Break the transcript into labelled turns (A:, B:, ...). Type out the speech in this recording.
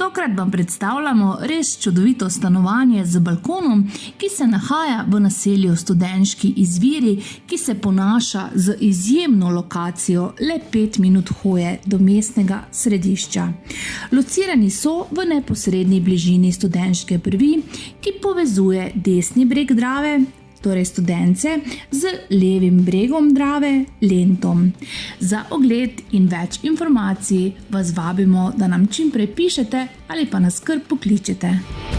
A: Tokrat vam predstavljamo res čudovito stanovanje z balkonom, ki se nahaja v naselju Studenški izviri, ki se ponaša z izjemno lokacijo le 5 minut hoje do mestnega središča. Locirani so v neposredni bližini Studenške prvi, ki povezuje desni breg Drave, torej Studence, z levim bregom Drave, Lentom. Za ogled in več informacij vas vabimo, da nam čim prej pišete ali pa nas kar pokličete.